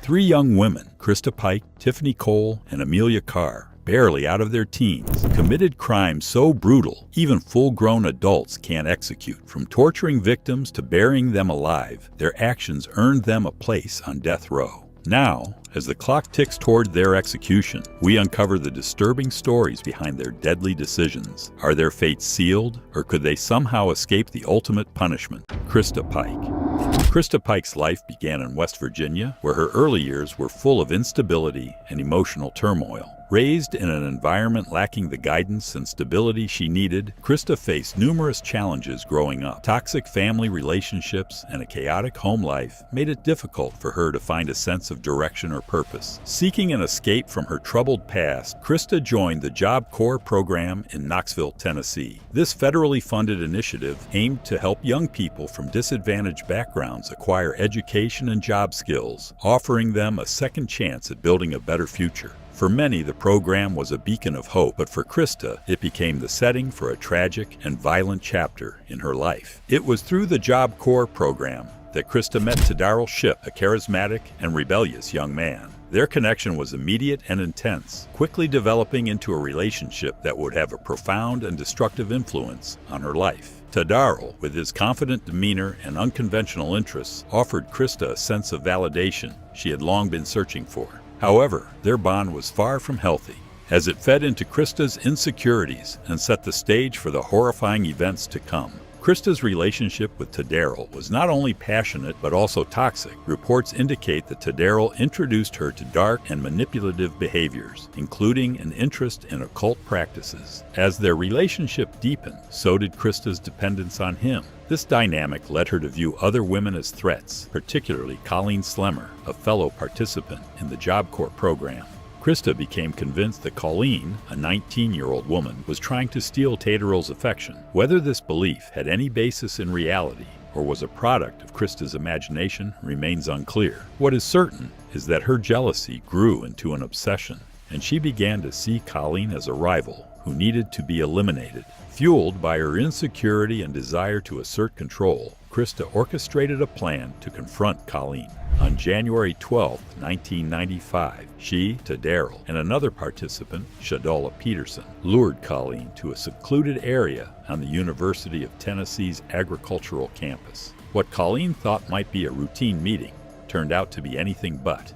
Three young women, Krista Pike, Tiffany Cole, and Amelia Carr, barely out of their teens, committed crimes so brutal even full-grown adults can't execute. From torturing victims to burying them alive, their actions earned them a place on death row. Now, as the clock ticks toward their execution, we uncover the disturbing stories behind their deadly decisions. Are their fates sealed, or could they somehow escape the ultimate punishment? Krista Pike. Krista Pike's life began in West Virginia, where her early years were full of instability and emotional turmoil. Raised in an environment lacking the guidance and stability she needed, Krista faced numerous challenges growing up. Toxic family relationships and a chaotic home life made it difficult for her to find a sense of direction or purpose. Seeking an escape from her troubled past, Krista joined the Job Corps program in Knoxville, Tennessee. This federally funded initiative aimed to help young people from disadvantaged backgrounds acquire education and job skills, offering them a second chance at building a better future. For many, the program was a beacon of hope, but for Krista, it became the setting for a tragic and violent chapter in her life. It was through the Job Corps program that Krista met Darrell Shipp, a charismatic and rebellious young man. Their connection was immediate and intense, quickly developing into a relationship that would have a profound and destructive influence on her life. Darrell, with his confident demeanor and unconventional interests, offered Krista a sense of validation she had long been searching for. However, their bond was far from healthy, as it fed into Krista's insecurities and set the stage for the horrifying events to come. Krista's relationship with Darrell was not only passionate but also toxic. Reports indicate that Darrell introduced her to dark and manipulative behaviors, including an interest in occult practices. As their relationship deepened, so did Krista's dependence on him. This dynamic led her to view other women as threats, particularly Colleen Slemmer, a fellow participant in the Job Corps program. Krista became convinced that Colleen, a 19-year-old woman, was trying to steal Darrell's affection. Whether this belief had any basis in reality or was a product of Krista's imagination remains unclear. What is certain is that her jealousy grew into an obsession, and she began to see Colleen as a rival who needed to be eliminated. Fueled by her insecurity and desire to assert control, Krista orchestrated a plan to confront Colleen. On January 12, 1995, she, Darrell, and another participant, Shadala Peterson, lured Colleen to a secluded area on the University of Tennessee's agricultural campus. What Colleen thought might be a routine meeting turned out to be anything but.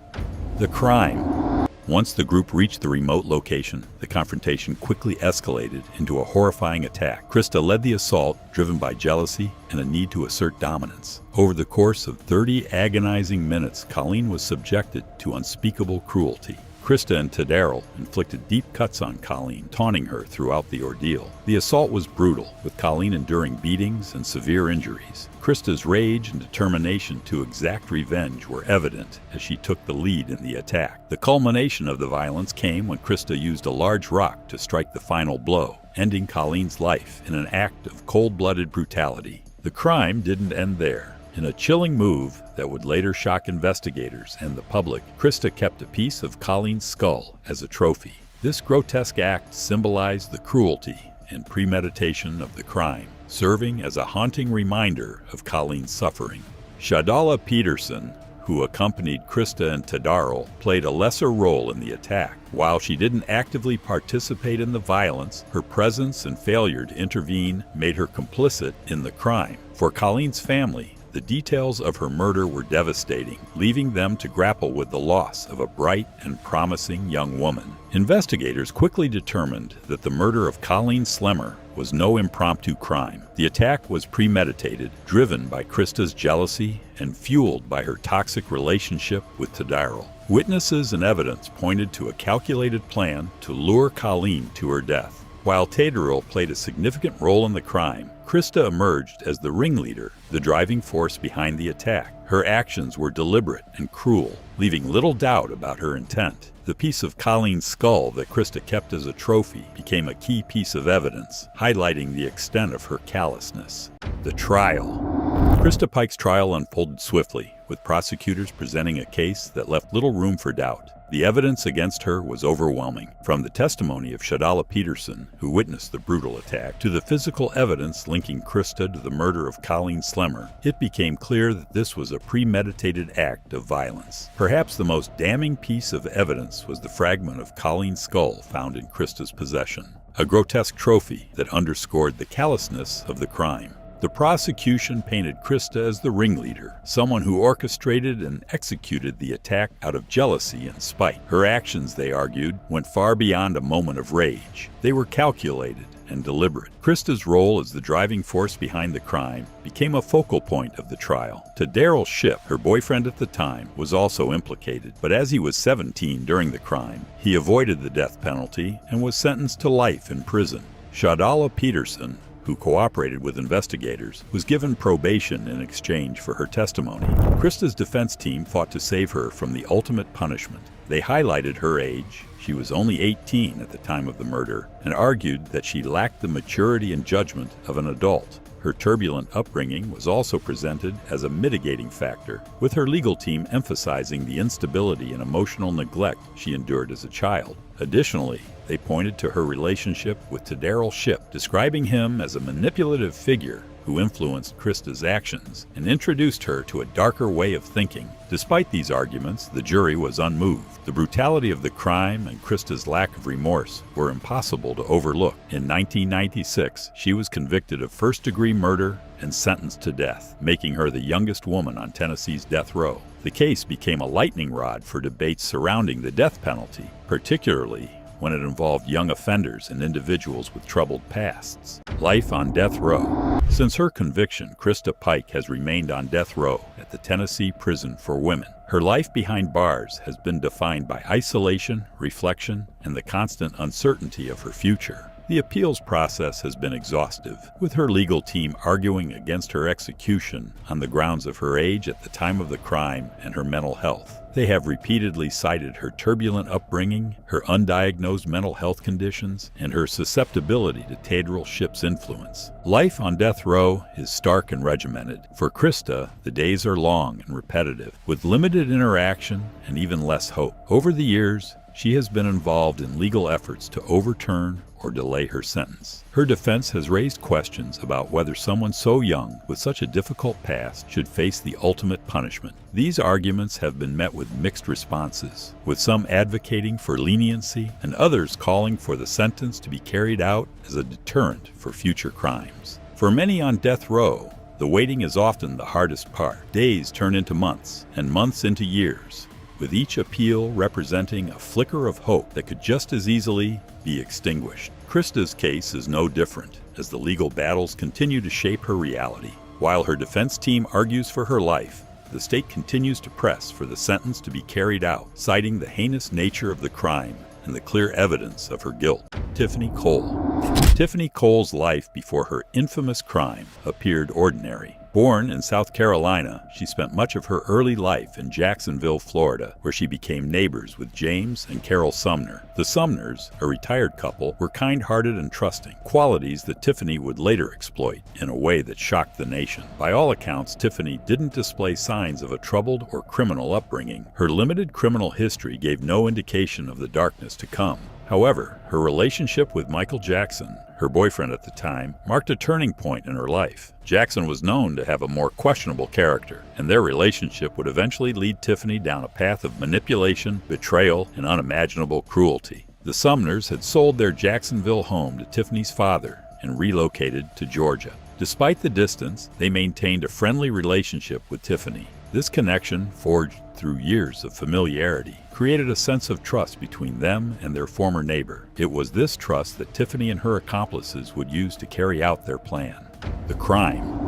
The crime. Once the group reached the remote location, the confrontation quickly escalated into a horrifying attack. Krista led the assault, driven by jealousy and a need to assert dominance. Over the course of 30 agonizing minutes, Colleen was subjected to unspeakable cruelty. Krista and Darrell inflicted deep cuts on Colleen, taunting her throughout the ordeal. The assault was brutal, with Colleen enduring beatings and severe injuries. Krista's rage and determination to exact revenge were evident as she took the lead in the attack. The culmination of the violence came when Krista used a large rock to strike the final blow, ending Colleen's life in an act of cold-blooded brutality. The crime didn't end there. In a chilling move that would later shock investigators and the public, Krista kept a piece of Colleen's skull as a trophy. This grotesque act symbolized the cruelty and premeditation of the crime, serving as a haunting reminder of Colleen's suffering. Shadala Peterson, who accompanied Krista and Darrell, played a lesser role in the attack. While she didn't actively participate in the violence, her presence and failure to intervene made her complicit in the crime. For Colleen's family, the details of her murder were devastating, leaving them to grapple with the loss of a bright and promising young woman. Investigators quickly determined that the murder of Colleen Slemmer was no impromptu crime. The attack was premeditated, driven by Krista's jealousy and fueled by her toxic relationship with Darrell. Witnesses and evidence pointed to a calculated plan to lure Colleen to her death. While Darrell played a significant role in the crime, Krista emerged as the ringleader, the driving force behind the attack. Her actions were deliberate and cruel, leaving little doubt about her intent. The piece of Colleen's skull that Krista kept as a trophy became a key piece of evidence, highlighting the extent of her callousness. The trial. Krista Pike's trial unfolded swiftly, with prosecutors presenting a case that left little room for doubt. The evidence against her was overwhelming, from the testimony of Shadala Peterson, who witnessed the brutal attack, to the physical evidence linking Krista to the murder of Colleen Slemmer. It became clear that this was a premeditated act of violence. Perhaps the most damning piece of evidence was the fragment of Colleen's skull found in Krista's possession, a grotesque trophy that underscored the callousness of the crime. The prosecution painted Krista as the ringleader, someone who orchestrated and executed the attack out of jealousy and spite. Her actions, they argued, went far beyond a moment of rage. They were calculated and deliberate. Krista's role as the driving force behind the crime became a focal point of the trial. To Daryl Shipp, her boyfriend at the time, was also implicated, but as he was 17 during the crime, he avoided the death penalty and was sentenced to life in prison. Shadala Peterson, who cooperated with investigators, was given probation in exchange for her testimony. Krista's defense team fought to save her from the ultimate punishment. They highlighted her age. She was only 18 at the time of the murder, and argued that she lacked the maturity and judgment of an adult. Her turbulent upbringing was also presented as a mitigating factor, with her legal team emphasizing the instability and emotional neglect she endured as a child. Additionally, they pointed to her relationship with Daryl Shipp, describing him as a manipulative figure who influenced Krista's actions and introduced her to a darker way of thinking. Despite these arguments, the jury was unmoved. The brutality of the crime and Krista's lack of remorse were impossible to overlook. In 1996, she was convicted of first-degree murder and sentenced to death, making her the youngest woman on Tennessee's death row. The case became a lightning rod for debates surrounding the death penalty, particularly when it involved young offenders and individuals with troubled pasts. Life on death row. Since her conviction, Krista Pike has remained on death row at the Tennessee Prison for Women. Her life behind bars has been defined by isolation, reflection, and the constant uncertainty of her future. The appeals process has been exhaustive, with her legal team arguing against her execution on the grounds of her age at the time of the crime and her mental health. They have repeatedly cited her turbulent upbringing, her undiagnosed mental health conditions, and her susceptibility to Daryl Shipp's influence. Life on death row is stark and regimented. For Krista, the days are long and repetitive, with limited interaction and even less hope. Over the years, she has been involved in legal efforts to overturn or delay her sentence. Her defense has raised questions about whether someone so young with such a difficult past should face the ultimate punishment. These arguments have been met with mixed responses, with some advocating for leniency and others calling for the sentence to be carried out as a deterrent for future crimes. For many on death row, the waiting is often the hardest part. Days turn into months, and months into years, with each appeal representing a flicker of hope that could just as easily be extinguished. Krista's case is no different, as the legal battles continue to shape her reality. While her defense team argues for her life, the state continues to press for the sentence to be carried out, citing the heinous nature of the crime and the clear evidence of her guilt. Tiffany Cole. Tiffany Cole's life before her infamous crime appeared ordinary. Born in South Carolina, she spent much of her early life in Jacksonville, Florida, where she became neighbors with James and Carol Sumner. The Sumners, a retired couple, were kind-hearted and trusting, qualities that Tiffany would later exploit in a way that shocked the nation. By all accounts, Tiffany didn't display signs of a troubled or criminal upbringing. Her limited criminal history gave no indication of the darkness to come. However, her relationship with Michael Jackson, her boyfriend at the time, marked a turning point in her life. Jackson was known to have a more questionable character, and their relationship would eventually lead Tiffany down a path of manipulation, betrayal, and unimaginable cruelty. The Sumners had sold their Jacksonville home to Tiffany's father and relocated to Georgia. Despite the distance, they maintained a friendly relationship with Tiffany. This connection, forged through years of familiarity, created a sense of trust between them and their former neighbor. It was this trust that Tiffany and her accomplices would use to carry out their plan. The crime.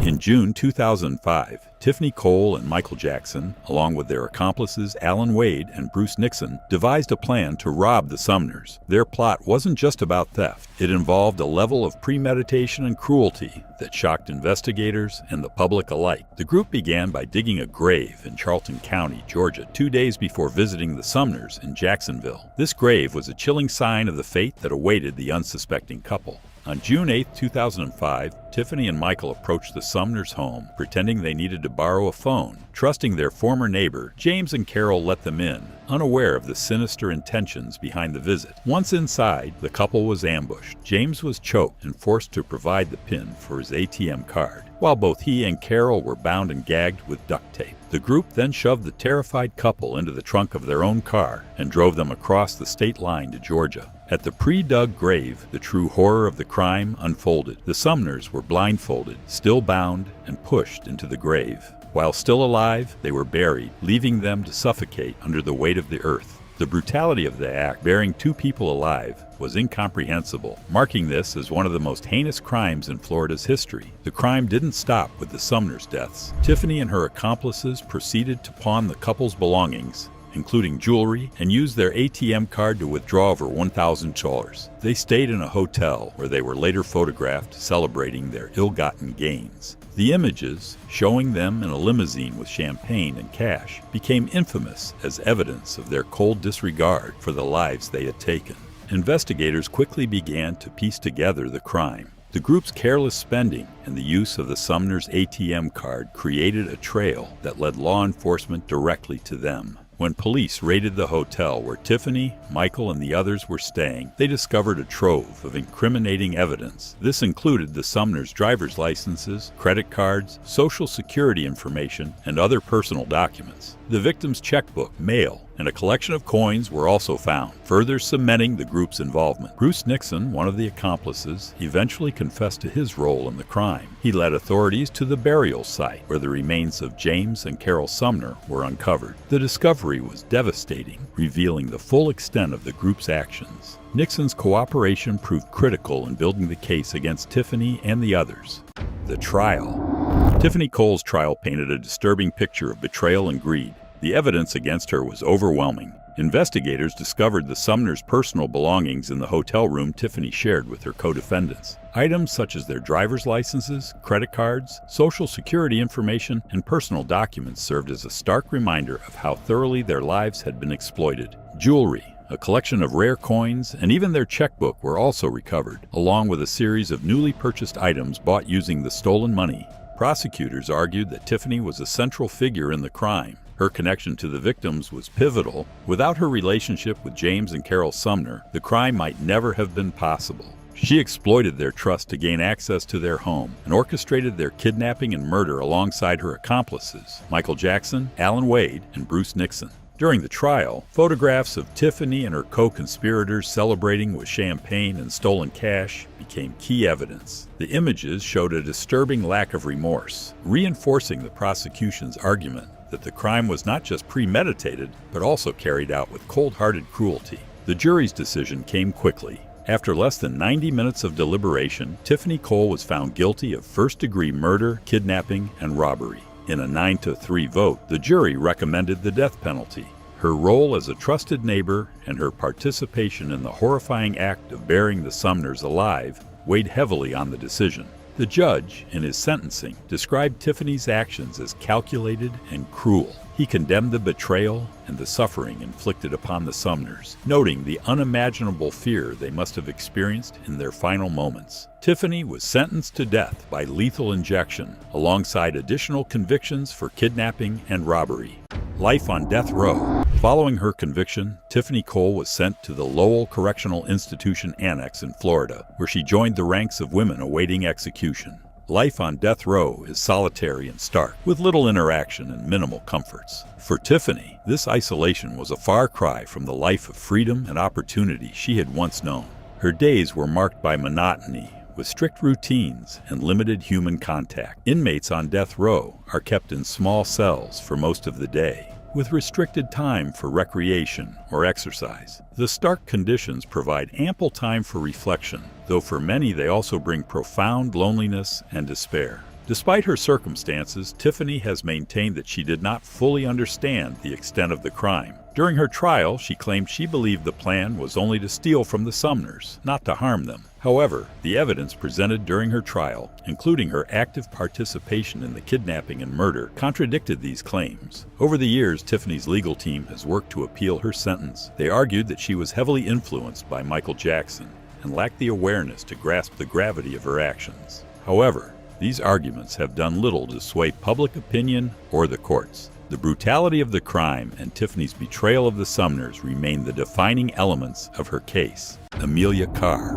In June 2005, Tiffany Cole and Michael Jackson, along with their accomplices Alan Wade and Bruce Nixon, devised a plan to rob the Sumners. Their plot wasn't just about theft. It involved a level of premeditation and cruelty that shocked investigators and the public alike. The group began by digging a grave in Charlton County, Georgia, 2 days before visiting the Sumners in Jacksonville. This grave was a chilling sign of the fate that awaited the unsuspecting couple. On June 8, 2005, Tiffany and Michael approached the Sumners' home, pretending they needed to borrow a phone. Trusting their former neighbor, James and Carol let them in, unaware of the sinister intentions behind the visit. Once inside, the couple was ambushed. James was choked and forced to provide the PIN for his ATM card, while both he and Carol were bound and gagged with duct tape. The group then shoved the terrified couple into the trunk of their own car and drove them across the state line to Georgia. At the pre-dug grave, the true horror of the crime unfolded. The Sumners were blindfolded, still bound, and pushed into the grave. While still alive, they were buried, leaving them to suffocate under the weight of the earth. The brutality of the act, burying two people alive, was incomprehensible, marking this as one of the most heinous crimes in Florida's history. The crime didn't stop with the Sumners' deaths. Tiffany and her accomplices proceeded to pawn the couple's belongings, including jewelry, and used their ATM card to withdraw over $1,000. They stayed in a hotel where they were later photographed celebrating their ill-gotten gains. The images, showing them in a limousine with champagne and cash, became infamous as evidence of their cold disregard for the lives they had taken. Investigators quickly began to piece together the crime. The group's careless spending and the use of the Sumners' ATM card created a trail that led law enforcement directly to them. When police raided the hotel where Tiffany, Michael, and the others were staying, they discovered a trove of incriminating evidence. This included the Sumners' driver's licenses, credit cards, social security information, and other personal documents. The victim's checkbook, mail, and a collection of coins were also found, further cementing the group's involvement. Bruce Nixon, one of the accomplices, eventually confessed to his role in the crime. He led authorities to the burial site, where the remains of James and Carol Sumner were uncovered. The discovery was devastating, revealing the full extent of the group's actions. Nixon's cooperation proved critical in building the case against Tiffany and the others. The trial. Tiffany Cole's trial painted a disturbing picture of betrayal and greed. The evidence against her was overwhelming. Investigators discovered the Sumners' personal belongings in the hotel room Tiffany shared with her co-defendants. Items such as their driver's licenses, credit cards, social security information, and personal documents served as a stark reminder of how thoroughly their lives had been exploited. Jewelry, a collection of rare coins, and even their checkbook were also recovered, along with a series of newly purchased items bought using the stolen money. Prosecutors argued that Tiffany was a central figure in the crime. Her connection to the victims was pivotal. Without her relationship with James and Carol Sumner, the crime might never have been possible. She exploited their trust to gain access to their home and orchestrated their kidnapping and murder alongside her accomplices, Michael Jackson, Alan Wade, and Bruce Nixon. During the trial, photographs of Tiffany and her co-conspirators celebrating with champagne and stolen cash became key evidence. The images showed a disturbing lack of remorse, reinforcing the prosecution's argument that the crime was not just premeditated, but also carried out with cold-hearted cruelty. The jury's decision came quickly. After less than 90 minutes of deliberation, Tiffany Cole was found guilty of first-degree murder, kidnapping, and robbery. In a 9-3 vote, the jury recommended the death penalty. Her role as a trusted neighbor and her participation in the horrifying act of burying the Sumners alive weighed heavily on the decision. The judge, in his sentencing, described Tiffany's actions as calculated and cruel. He condemned the betrayal and the suffering inflicted upon the Sumners, noting the unimaginable fear they must have experienced in their final moments. Tiffany was sentenced to death by lethal injection, alongside additional convictions for kidnapping and robbery. Life on death row. Following her conviction, Tiffany Cole was sent to the Lowell Correctional Institution Annex in Florida, where she joined the ranks of women awaiting execution. Life on death row is solitary and stark, with little interaction and minimal comforts. For Tiffany, this isolation was a far cry from the life of freedom and opportunity she had once known. Her days were marked by monotony, with strict routines and limited human contact. Inmates on death row are kept in small cells for most of the day, with restricted time for recreation or exercise. The stark conditions provide ample time for reflection, though for many they also bring profound loneliness and despair. Despite her circumstances, Tiffany has maintained that she did not fully understand the extent of the crime. During her trial, she claimed she believed the plan was only to steal from the Sumners, not to harm them. However, the evidence presented during her trial, including her active participation in the kidnapping and murder, contradicted these claims. Over the years, Tiffany's legal team has worked to appeal her sentence. They argued that she was heavily influenced by Michael Jackson and lacked the awareness to grasp the gravity of her actions. However, these arguments have done little to sway public opinion or the courts. The brutality of the crime and Tiffany's betrayal of the Sumners remain the defining elements of her case. Amelia Carr.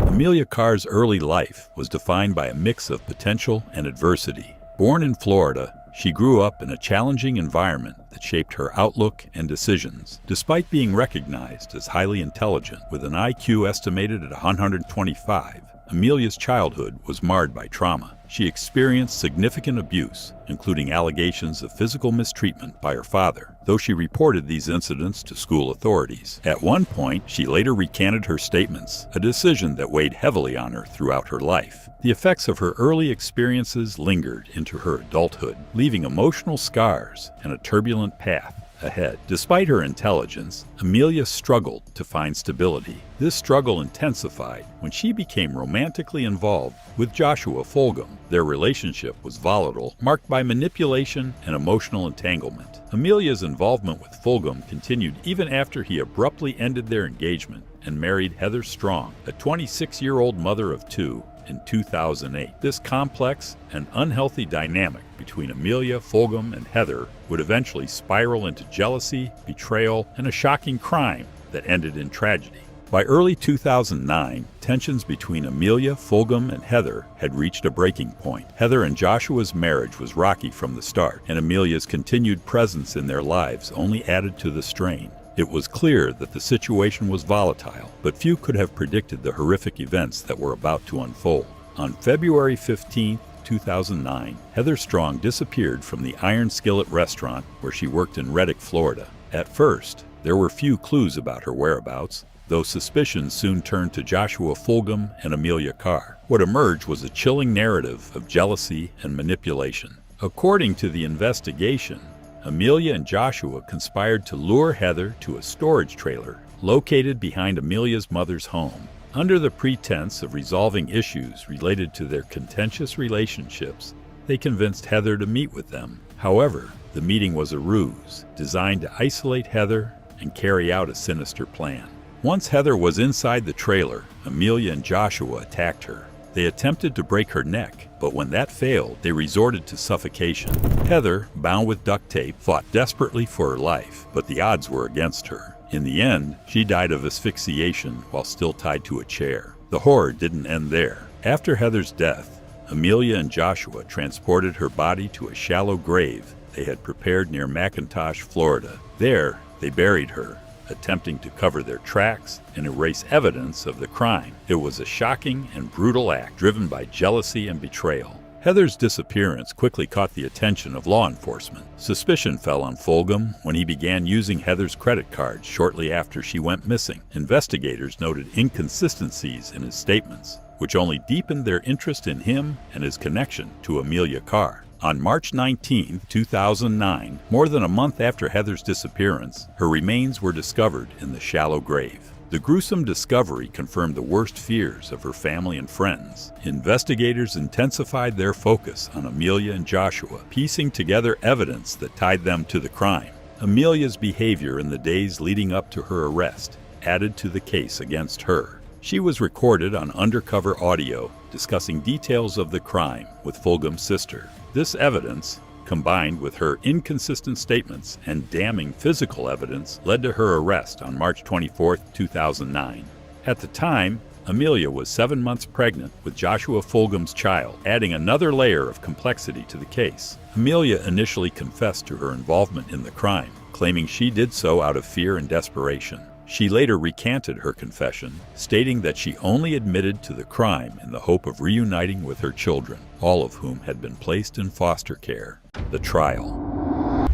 Amelia Carr's early life was defined by a mix of potential and adversity. Born in Florida, she grew up in a challenging environment that shaped her outlook and decisions. Despite being recognized as highly intelligent, with an IQ estimated at 125, Amelia's childhood was marred by trauma. She experienced significant abuse, including allegations of physical mistreatment by her father, though she reported these incidents to school authorities. At one point, she later recanted her statements, a decision that weighed heavily on her throughout her life. The effects of her early experiences lingered into her adulthood, leaving emotional scars and a turbulent path ahead. Despite her intelligence, Amelia struggled to find stability. This struggle intensified when she became romantically involved with Joshua Fulgham. Their relationship was volatile, marked by manipulation and emotional entanglement. Amelia's involvement with Fulgham continued even after he abruptly ended their engagement and married Heather Strong, a 26-year-old mother of two, in 2008. This complex and unhealthy dynamic between Amelia, Fulgham, and Heather would eventually spiral into jealousy, betrayal, and a shocking crime that ended in tragedy. By early 2009, tensions between Amelia, Fulgham, and Heather had reached a breaking point. Heather and Joshua's marriage was rocky from the start, and Amelia's continued presence in their lives only added to the strain. It was clear that the situation was volatile, but few could have predicted the horrific events that were about to unfold. On February 15, 2009, Heather Strong disappeared from the Iron Skillet restaurant where she worked in Reddick, Florida. At first, there were few clues about her whereabouts, though suspicions soon turned to Joshua Fulgham and Amelia Carr. What emerged was a chilling narrative of jealousy and manipulation. According to the investigation, Amelia and Joshua conspired to lure Heather to a storage trailer located behind Amelia's mother's home. Under the pretense of resolving issues related to their contentious relationships, they convinced Heather to meet with them. However, the meeting was a ruse, designed to isolate Heather and carry out a sinister plan. Once Heather was inside the trailer, Amelia and Joshua attacked her. They attempted to break her neck, but when that failed, they resorted to suffocation. Heather, bound with duct tape, fought desperately for her life, but the odds were against her. In the end, she died of asphyxiation while still tied to a chair. The horror didn't end there. After Heather's death, Amelia and Joshua transported her body to a shallow grave they had prepared near McIntosh, Florida. There, they buried her, attempting to cover their tracks and erase evidence of the crime. It was a shocking and brutal act driven by jealousy and betrayal. Heather's disappearance quickly caught the attention of law enforcement. Suspicion fell on Fulgham when he began using Heather's credit cards shortly after she went missing. Investigators noted inconsistencies in his statements, which only deepened their interest in him and his connection to Amelia Carr. On March 19, 2009, more than a month after Heather's disappearance, her remains were discovered in the shallow grave. The gruesome discovery confirmed the worst fears of her family and friends. Investigators intensified their focus on Amelia and Joshua, piecing together evidence that tied them to the crime. Amelia's behavior in the days leading up to her arrest added to the case against her. She was recorded on undercover audio discussing details of the crime with Fulgham's sister. This evidence, combined with her inconsistent statements and damning physical evidence, led to her arrest on March 24, 2009. At the time, Amelia was 7 months pregnant with Joshua Fulgham's child, adding another layer of complexity to the case. Amelia initially confessed to her involvement in the crime, claiming she did so out of fear and desperation. She later recanted her confession, stating that she only admitted to the crime in the hope of reuniting with her children, all of whom had been placed in foster care. The trial.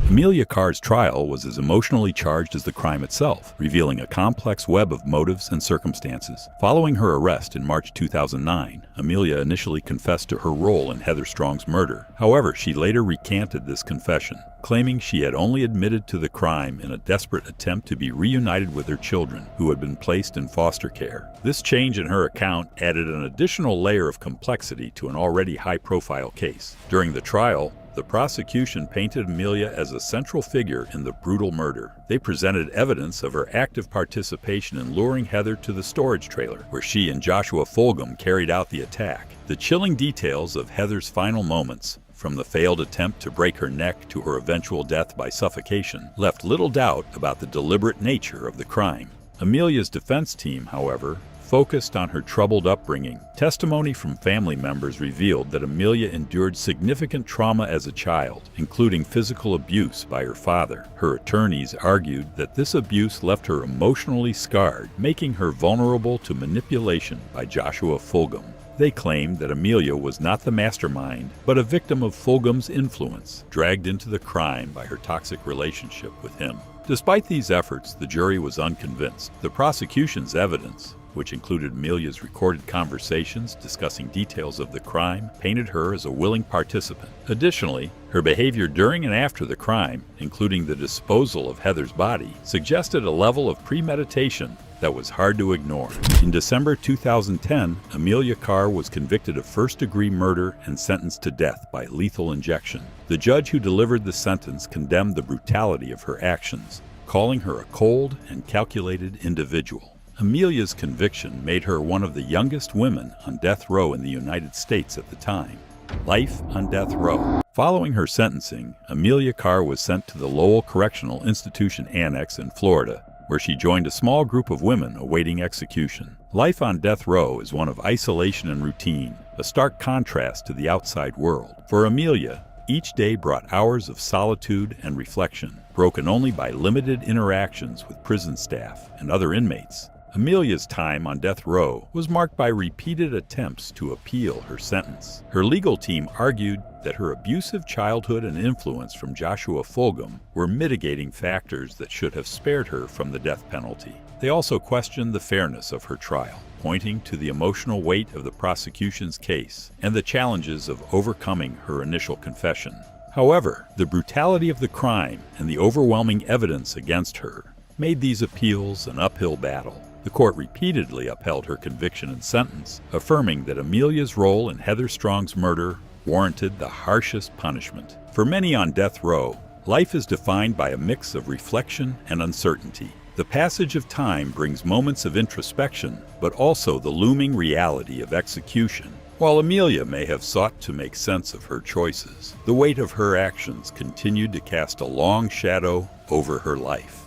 Amelia Carr's trial was as emotionally charged as the crime itself, revealing a complex web of motives and circumstances. Following her arrest in March 2009, Amelia initially confessed to her role in Heather Strong's murder. However, she later recanted this confession, claiming she had only admitted to the crime in a desperate attempt to be reunited with her children, who had been placed in foster care. This change in her account added an additional layer of complexity to an already high-profile case. During the trial, The prosecution painted Amelia as a central figure in the brutal murder. They presented evidence of her active participation in luring Heather to the storage trailer, where she and Joshua Fulgham carried out the attack. The chilling details of Heather's final moments, from the failed attempt to break her neck to her eventual death by suffocation, left little doubt about the deliberate nature of the crime. Amelia's defense team, however, focused on her troubled upbringing. Testimony from family members revealed that Amelia endured significant trauma as a child, including physical abuse by her father. Her attorneys argued that this abuse left her emotionally scarred, making her vulnerable to manipulation by Joshua Fulgham. They claimed that Amelia was not the mastermind, but a victim of Fulgham's influence, dragged into the crime by her toxic relationship with him. Despite these efforts, the jury was unconvinced. The prosecution's evidence, which included Amelia's recorded conversations discussing details of the crime, painted her as a willing participant. Additionally, her behavior during and after the crime, including the disposal of Heather's body, suggested a level of premeditation that was hard to ignore. In December 2010, Amelia Carr was convicted of first-degree murder and sentenced to death by lethal injection. The judge who delivered the sentence condemned the brutality of her actions, calling her a cold and calculated individual. Amelia's conviction made her one of the youngest women on death row in the United States at the time. Life on death row. Following her sentencing, Amelia Carr was sent to the Lowell Correctional Institution Annex in Florida, where she joined a small group of women awaiting execution. Life on death row is one of isolation and routine, a stark contrast to the outside world. For Amelia, each day brought hours of solitude and reflection, broken only by limited interactions with prison staff and other inmates. Amelia's time on death row was marked by repeated attempts to appeal her sentence. Her legal team argued that her abusive childhood and influence from Joshua Fulgham were mitigating factors that should have spared her from the death penalty. They also questioned the fairness of her trial, pointing to the emotional weight of the prosecution's case and the challenges of overcoming her initial confession. However, the brutality of the crime and the overwhelming evidence against her made these appeals an uphill battle. The court repeatedly upheld her conviction and sentence, affirming that Amelia's role in Heather Strong's murder warranted the harshest punishment. For many on death row, life is defined by a mix of reflection and uncertainty. The passage of time brings moments of introspection, but also the looming reality of execution. While Amelia may have sought to make sense of her choices, the weight of her actions continued to cast a long shadow over her life.